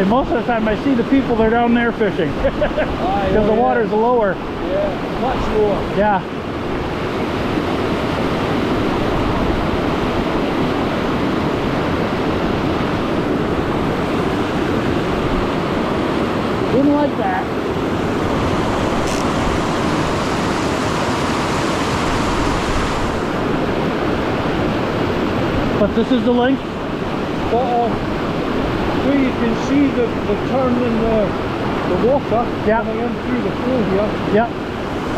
say most of the time I see the people that are down there fishing because the water's lower. Yeah, much lower. Yeah. Didn't like that. But this is the length. But where you can see the turn in the water coming in through the flow here. Yep.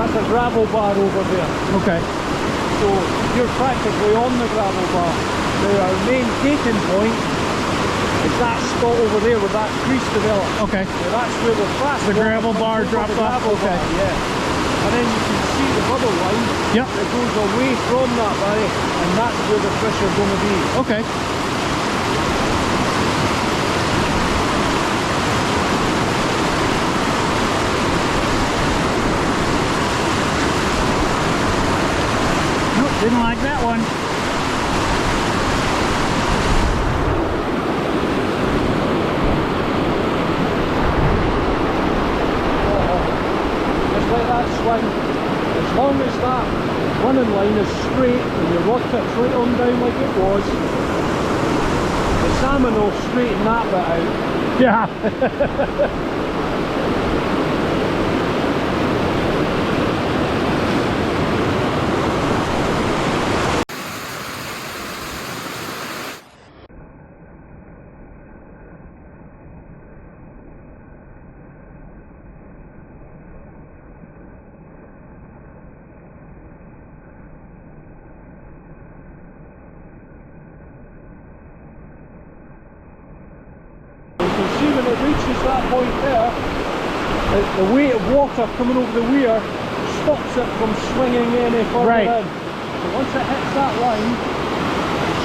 That's a gravel bar over there. Okay. So you're practically on the gravel bar. Our main taking point is that spot over there where that crease developed. Okay. So that's where the fast the gravel bar drops off. Okay. Bar, yeah. And then you can see the bubble line that goes away from that valley, and that's where the fish are going to be. Okay. Nope, didn't like that one. Swing. As long as that running line is straight and your rod tip's right on down like it was, the salmon will straighten that bit out. Yeah. When it reaches that point there, the weight of water coming over the weir stops it from swinging any further in. So once it hits that line,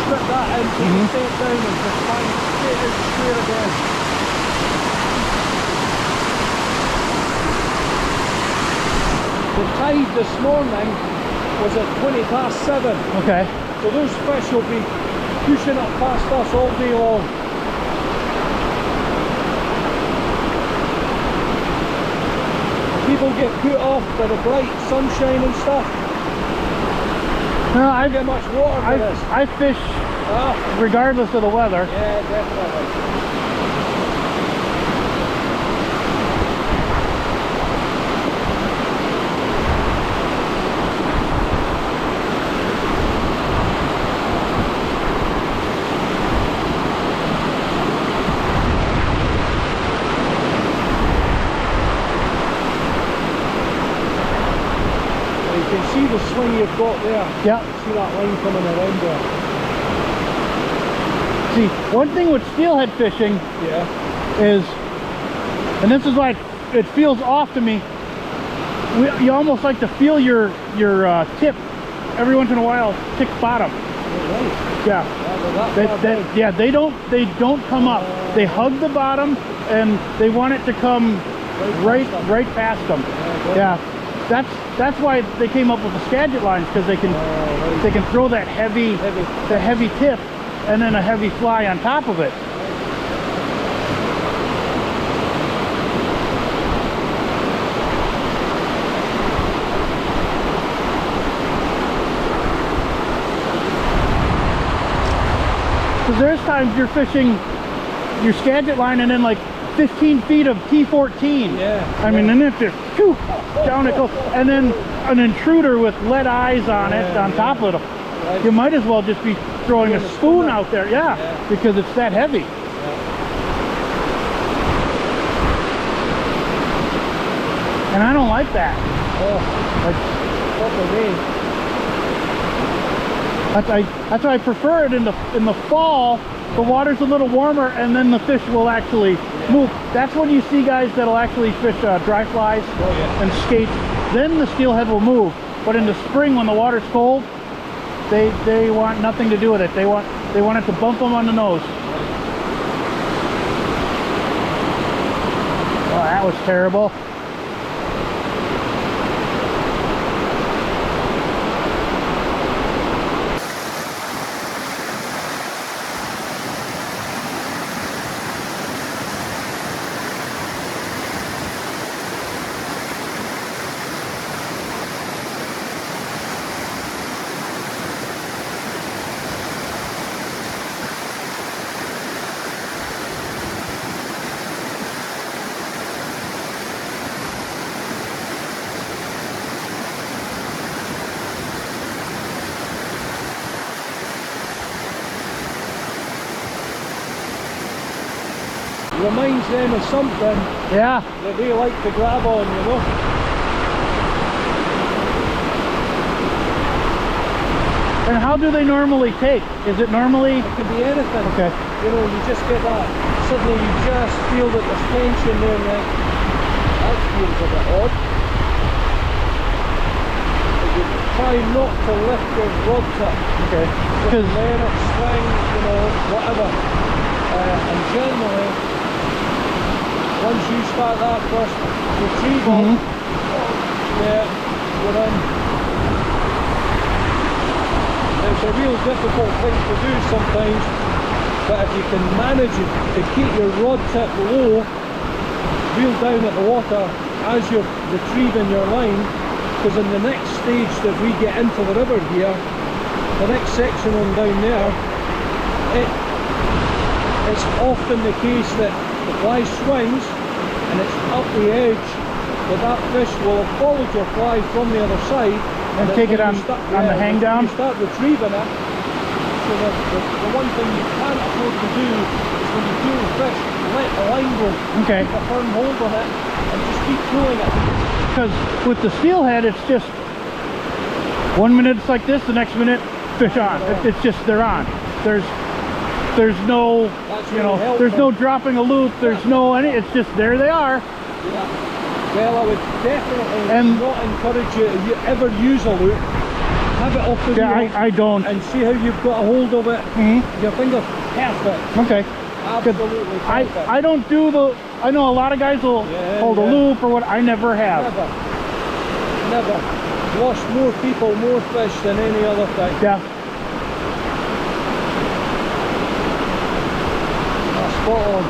strip that in, take the tape down and just find straight out square again. The tide this morning was at 7:20. Okay. So those fish will be pushing up past us all day long. People get put off by the bright sunshine and stuff. No, I get much water for this. I fish regardless of the weather. Yeah, definitely. See the swing you've got there. Yeah. See that line coming around there. See, one thing with steelhead fishing is, and this is why it feels off to me, you almost like to feel your tip every once in a while tick bottom. Right. Yeah. They don't come up. They hug the bottom and they want it to come right past them. Yeah. That's why they came up with the Scandi lines, because they can throw that heavy tip and then a heavy fly on top of it. Because there's times you're fishing your Scandi line and then like 15 feet of T14. I mean, and it's just whew, down it goes, and then an intruder with lead eyes on it on top of it. You might as well just be throwing a spoon out there, because it's that heavy. And I don't like that. That's why I prefer it in the fall. The water's a little warmer, and then the fish will actually move. That's when you see guys that'll actually fish dry flies and skate. Then the steelhead will move. But in the spring, when the water's cold, they want nothing to do with it. They want it to bump them on the nose. Oh, that was terrible. reminds them of something Yeah. that they like to grab on, you know. And how do they normally take? Is it normally? It can be anything. Okay. You know, you just get that, suddenly you just feel that there's tension there and like, that feels a bit odd. But you try not to lift your rod tip. Okay. Just let it swing, you know, whatever. And generally, once you start that first retrieval, yeah, you're in. It's a real difficult thing to do sometimes, but if you can manage it to keep your rod tip low, reel down at the water as you're retrieving your line, because in the next stage that we get into the river here, the next section on down there, it's often the case that the fly swings and it's up the edge, that fish will have followed your fly from the other side and take it on the hang down. You start retrieving it. So the one thing you can't afford to do is when you feel the fish, let the line go. Okay. Keep a firm hold on it and just keep pulling it. Because with the steelhead, it's just 1 minute it's like this, the next minute fish on. It's just they're on. There's no, you know, there's no dropping a loop. There's no any. It's just there they are. Yeah. Well, I would definitely not encourage you if you ever use a loop. Have it off the reel. I don't. And see how you've got a hold of it. Your finger's perfect. Okay. Absolutely perfect. I don't do the. I know a lot of guys will hold a loop or what. I never have. Never. Lost more people, more fish than any other thing. Yeah. Spot on.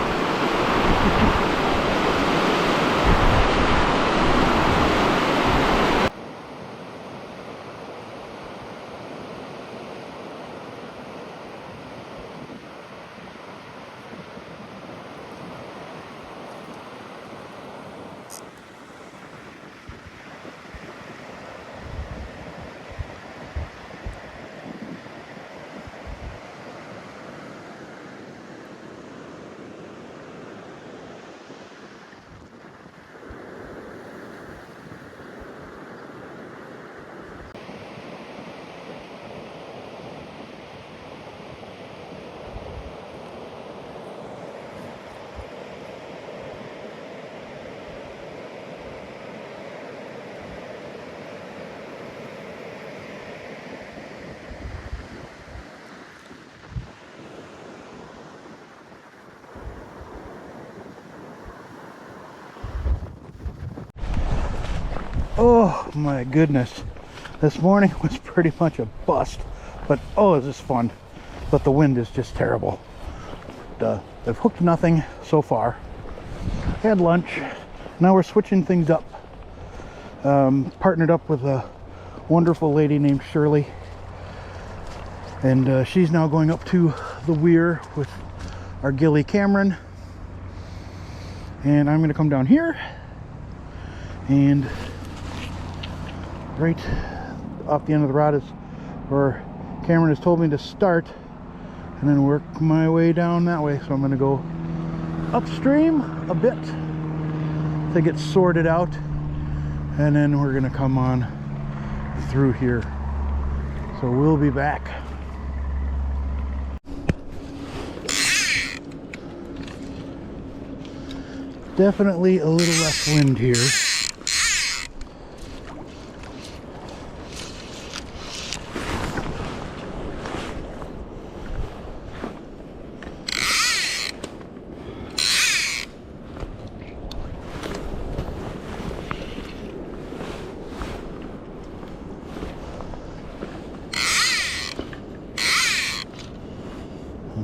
Oh my goodness, this morning was pretty much a bust, but oh, is this fun. But the wind is just terrible. They've hooked nothing so far. Had lunch. Now we're switching things up. Partnered up with a wonderful lady named Shirley, and she's now going up to the weir with our ghillie Cameron, and I'm going to come down here and right off the end of the rod is where Cameron has told me to start, and then work my way down that way. So I'm going to go upstream a bit to get sorted out, and then we're going to come on through here. So we'll be back. Definitely a little less wind here.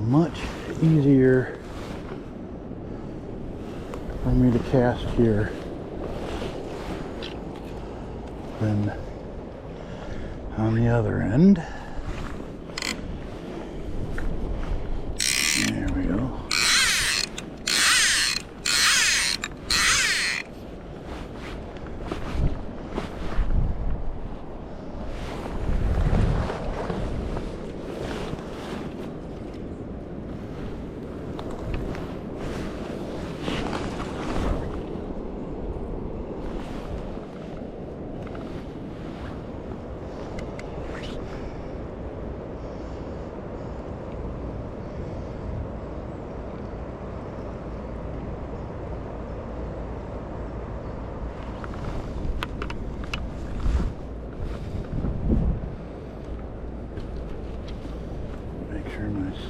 Much easier for me to cast here than on the other end. There we go.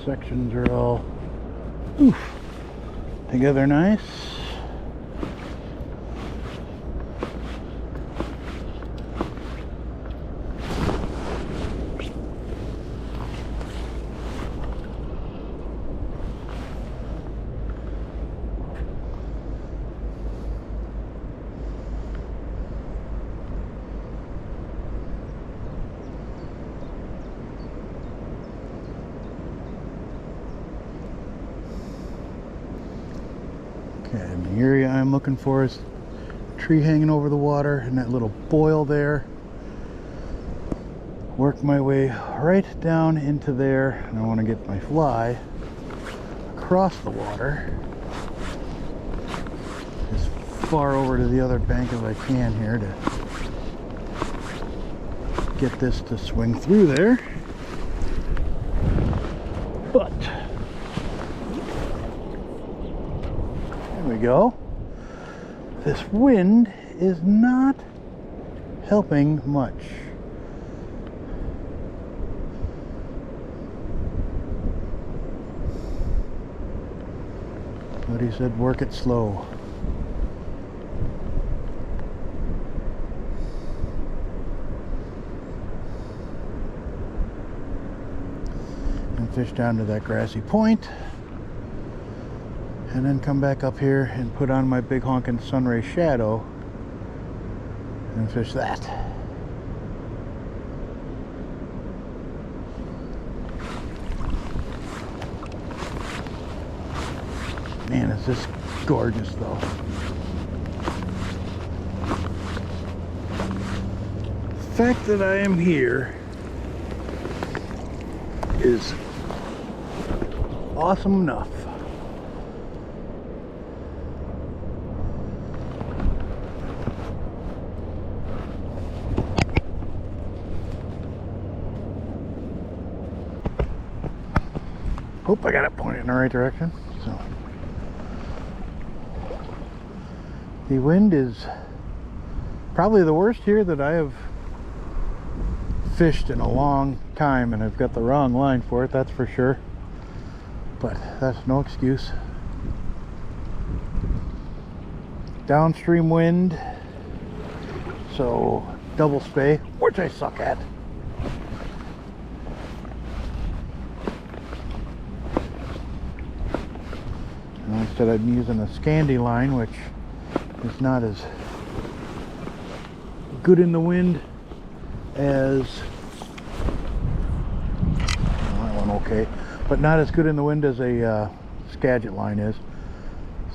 sections are all together nice. And the area I'm looking for is a tree hanging over the water and that little boil there. Work my way right down into there, and I want to get my fly across the water as far over to the other bank as I can here to get this to swing through there. But we go. This wind is not helping much. But he said work it slow. And fish down to that grassy point. And then come back up here and put on my big honkin' sunray shadow and fish that. Man, is this gorgeous though. The fact that I am here is awesome enough. Hope I got it pointed in the right direction. So the wind is probably the worst here that I have fished in a long time, and I've got the wrong line for it, that's for sure. But that's no excuse. Downstream wind, so double spey, which I suck at. Instead I'm using a Scandi line, which is not as good in the wind as, well, that one okay, but not as good in the wind as a Skagit line is.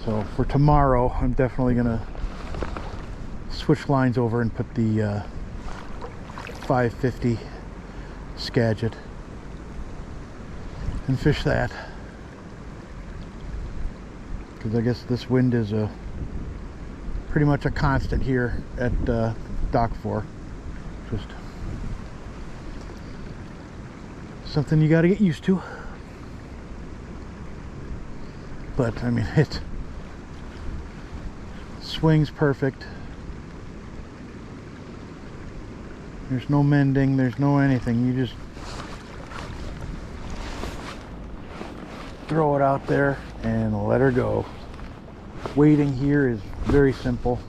So for tomorrow I'm definitely gonna switch lines over and put the 550 Skagit and fish that. Because I guess this wind is pretty much a constant here at Dochfour. Just something you got to get used to. But I mean, it swings perfect. There's no mending, there's no anything. You just throw it out there and let her go. Wading here is very simple.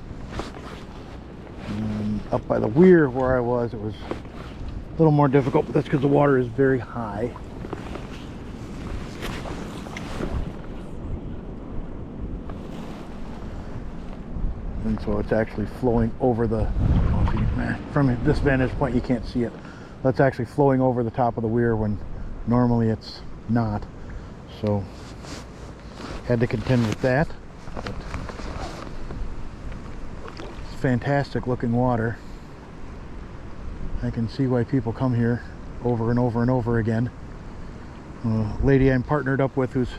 And up by the weir where I was, it was a little more difficult, but that's because the water is very high. And so it's actually flowing over the, from this vantage point you can't see it. That's actually flowing over the top of the weir when normally it's not. So had to contend with that. But it's fantastic looking water. I can see why people come here over and over and over again. A lady I'm partnered up with who's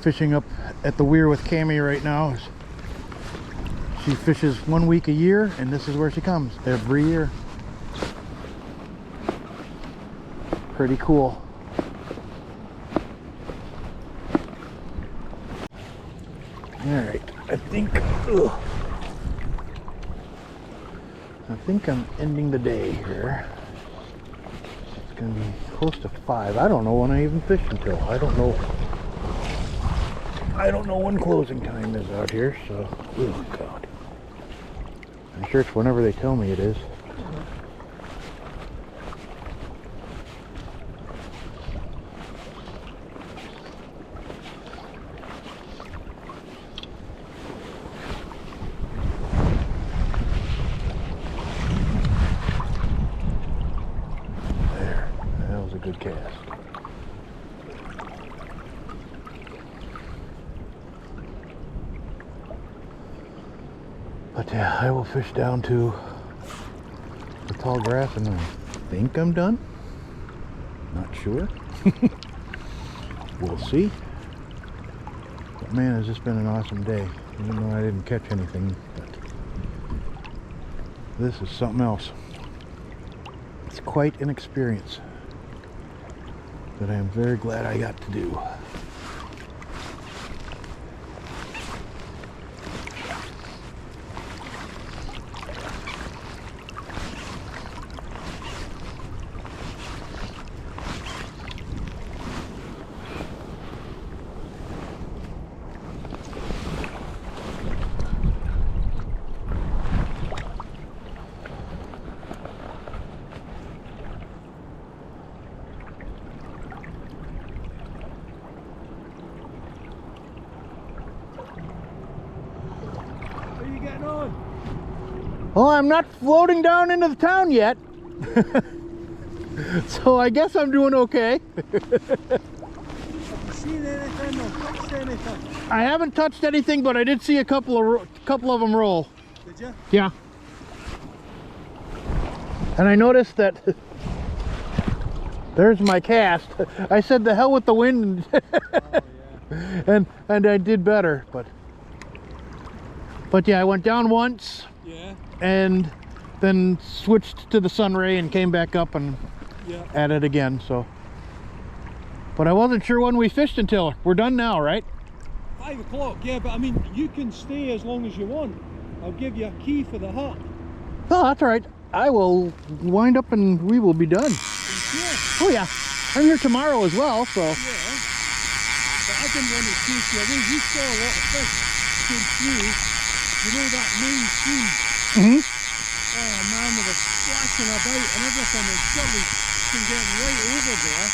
fishing up at the weir with Cammy right now, she fishes 1 week a year, and this is where she comes every year. Pretty cool. Alright, I think I'm ending the day here. gonna be close to 5. I don't know when I even fish until. I don't know when closing time is out here, so oh god. I'm sure it's whenever they tell me it is. There, that was a good cast. But yeah, I will fish down to the tall grass and I think I'm done. Not sure. We'll see. But man, has this been an awesome day. Even though I didn't catch anything, but this is something else. It's quite an experience that I am very glad I got to do. Well, I'm not floating down into the town yet. So I guess I'm doing okay. Have you seen anything or touched anything? I haven't touched anything, but I did see a couple of them roll. Did you? Yeah. And I noticed that there's my cast. I said the hell with the wind. Oh, yeah. and I did better, but yeah, I went down once. Yeah. And then switched to the Sunray and came back up and at it again. So, but I wasn't sure when we fished until we're done now, right? 5 o'clock, yeah, but I mean, you can stay as long as you want. I'll give you a key for the hut. Oh, that's all right. I will wind up and we will be done. Sure. Oh yeah, I'm here tomorrow as well, so. Yeah, but I didn't want to chase you away. We saw a lot of fish came through. You know that main stream? Mm-hmm. Oh man, they were splashing about and everything, and Shirley can get right over there.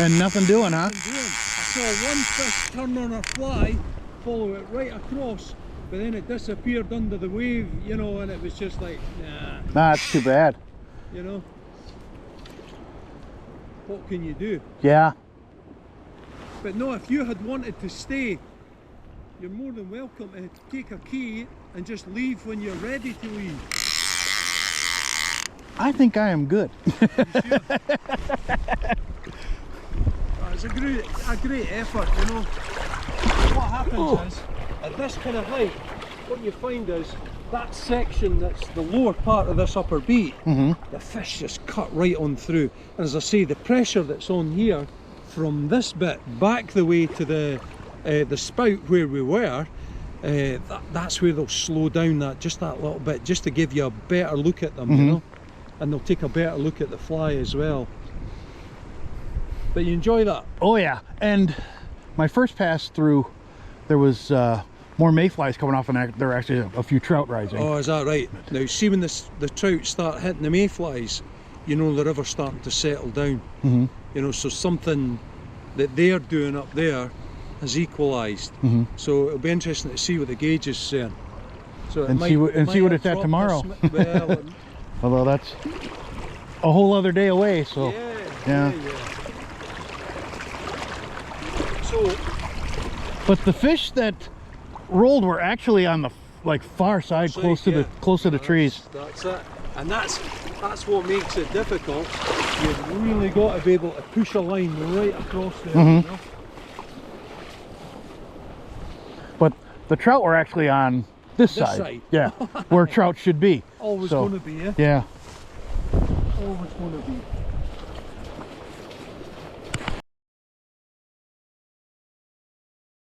And nothing doing, huh? Nothing doing. I saw one fish turn on her fly, follow it right across, but then it disappeared under the wave, you know, and it was just like, nah. That's too bad. You know? What can you do? Yeah. But no, if you had wanted to stay, you're more than welcome to take a key and just leave when you're ready to leave. I think I am good. You sure? It's a great effort, you know. What happens is, at this kind of height, what you find is, that section that's the lower part of this upper beat, the fish just cut right on through. And as I say, the pressure that's on here, from this bit back the way to the spout where we were, that's where they'll slow down just that little bit, just to give you a better look at them, you know, and they'll take a better look at the fly as well. But you enjoy that? Oh yeah, and my first pass through, there was more mayflies coming off, and there were actually a few trout rising. Oh, is that right? Now see, when the trout start hitting the mayflies, you know the river's starting to settle down. You know, so something that they're doing up there has equalised. So it'll be interesting to see what the gauge is saying. So and see what it's at tomorrow. Well, although that's a whole other day away. So yeah. So, but the fish that rolled were actually on the far side, close to the trees. That's it, and that's what makes it difficult. You've really got to be able to push a line right across there. You know? But the trout were actually on this side. Yeah, where trout should be. Always so, going to be, yeah. Always going to be.